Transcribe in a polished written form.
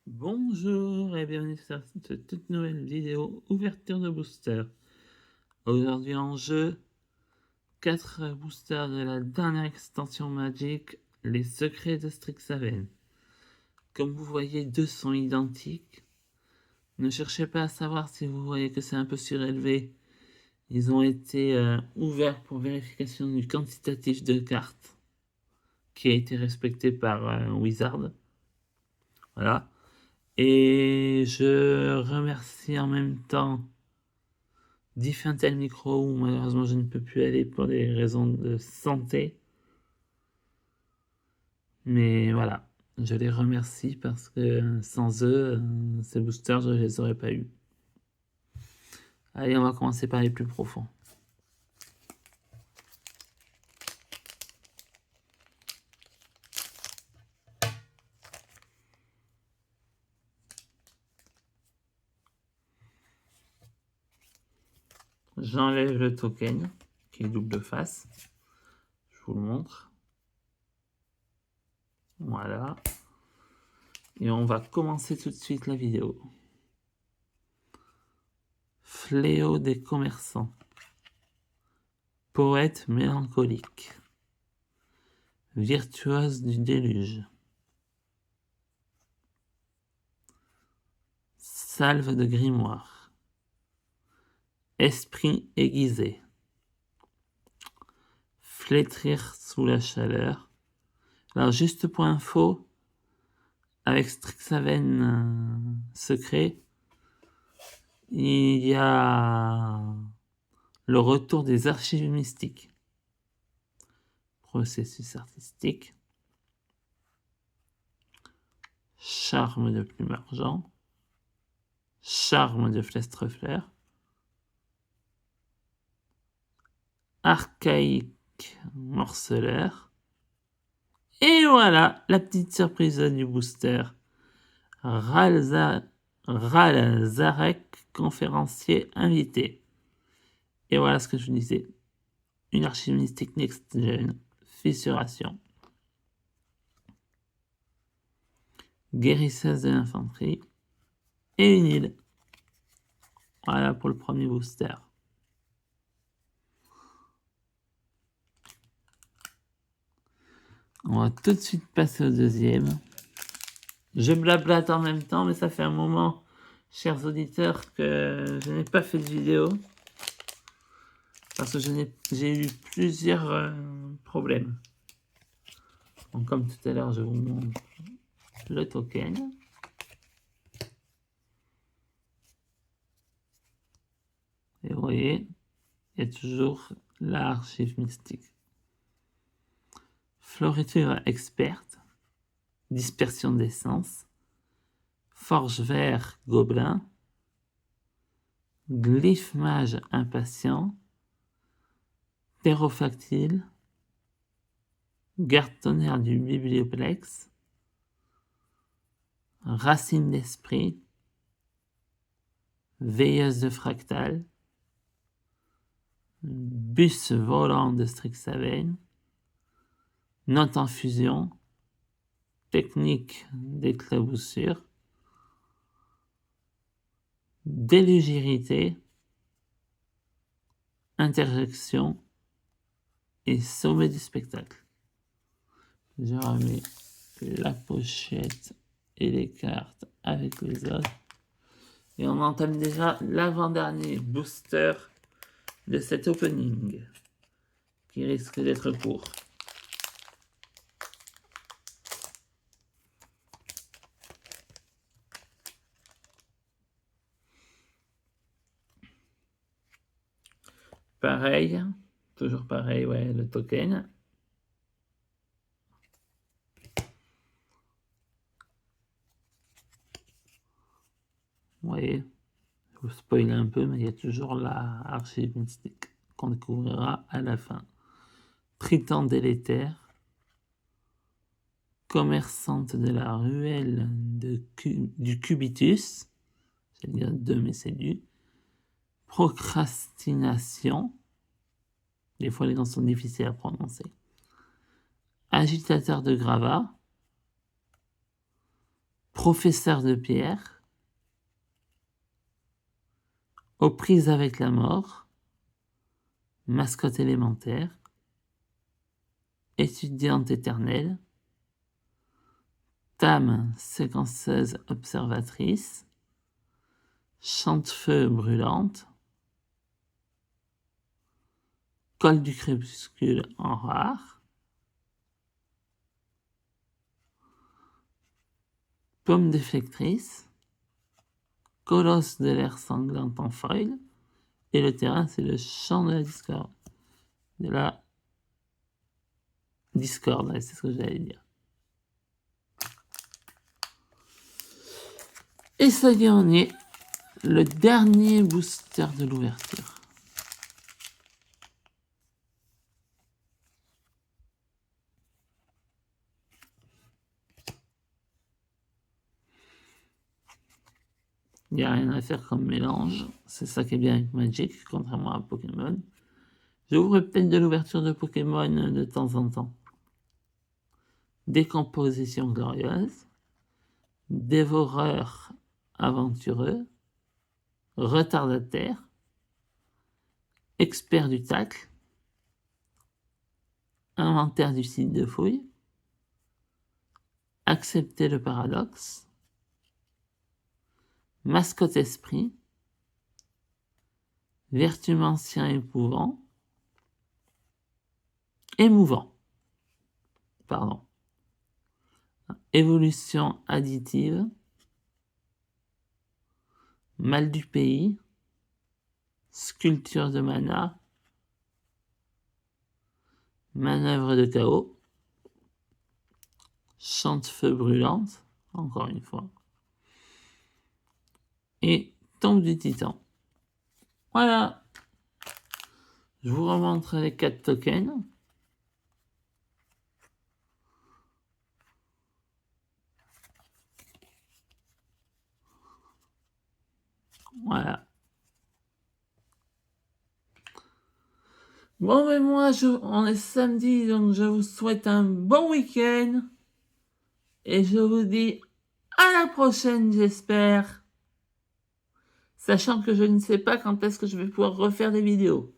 Bonjour et bienvenue sur cette toute nouvelle vidéo ouverture de booster. Aujourd'hui en jeu, 4 boosters de la dernière extension Magic, les secrets de Strixhaven. Comme vous voyez, 2 sont identiques. Ne cherchez pas à savoir si vous voyez que c'est un peu surélevé. Ils ont été ouverts pour vérification du quantitatif de cartes qui a été respecté par Wizard. Voilà. Et je remercie en même temps Diffintel Micro où malheureusement je ne peux plus aller pour des raisons de santé. Mais voilà, je les remercie parce que sans eux, ces boosters, je ne les aurais pas eu. Allez, on va commencer par les plus profonds. J'enlève le token qui est double face. Je vous le montre. Voilà. Et on va commencer tout de suite la vidéo. Fléau des commerçants. Poète mélancolique. Virtuose du déluge. Salve de grimoire. Esprit aiguisé. Flétrir sous la chaleur. Alors juste pour info, avec Strixhaven secret, il y a le retour des archives mystiques. Processus artistique. Charme de plume argent. Charme de Flestreflair. Archaïque morceleur. Et voilà, la petite surprise du booster. Ralzarek, conférencier invité. Et voilà ce que je vous disais. Une archive mystique next gen. Fissuration. Guérisseuse de l'infanterie. Et une île. Voilà pour le premier booster. On va tout de suite passer au deuxième. Je blablate en même temps, mais ça fait un moment, chers auditeurs, que je n'ai pas fait de vidéo. Parce que j'ai eu plusieurs problèmes. Donc, comme tout à l'heure, je vous montre le token. Et vous voyez, il y a toujours l'archive mystique. Floriture experte. Dispersion d'essence. Forge vert gobelin. Glyphe mage impatient. Ptérophactyle. Garde tonnerre du biblioplex. Racine d'esprit. Veilleuse de fractal. Bus volant de Strixhaven. Note en fusion. Technique d'éclaboussure. Délugérité. Interjection. Et sommet du spectacle. Je remets la pochette et les cartes avec les autres. Et on entame déjà l'avant-dernier booster de cet opening qui risque d'être court. Pareil, toujours pareil, ouais, le token. Vous voyez, je vous spoil un peu, mais il y a toujours la archive mystique qu'on découvrira à la fin. Triton délétère. Commerçante de la ruelle du Cubitus. C'est bien 2, mais c'est du. Procrastination. Des fois, les noms sont difficiles à prononcer. Agitateur de gravat. Professeur de pierre, aux prises avec la mort, mascotte élémentaire, étudiante éternelle, Tam, séquenceuse observatrice, chante-feu brûlante, col du crépuscule en rare, pomme déflectrice, colosse de l'air sanglant en foil, et le terrain, c'est le champ de la discorde. De la discorde, ouais, c'est ce que j'allais dire. Et ça y est, on est le dernier booster de l'ouverture. Il n'y a rien à faire comme mélange. C'est ça qui est bien avec Magic, contrairement à Pokémon. J'ouvre peut-être de l'ouverture de Pokémon de temps en temps. Décomposition glorieuse. Dévoreur aventureux. Retardataire. Expert du tacle. Inventaire du site de fouille. Accepter le paradoxe. Mascotte esprit. Vertumancien émouvant. Pardon. Évolution additive. Mal du pays. Sculpture de mana. Manœuvre de chaos. Chante-feu brûlante, encore une fois. Et tombe du titan. Voilà. Je vous remontre les 4 tokens. Voilà. Bon, mais moi, on est samedi, donc je vous souhaite un bon week-end. Et je vous dis à la prochaine, j'espère. Sachant que je ne sais pas quand est-ce que je vais pouvoir refaire des vidéos.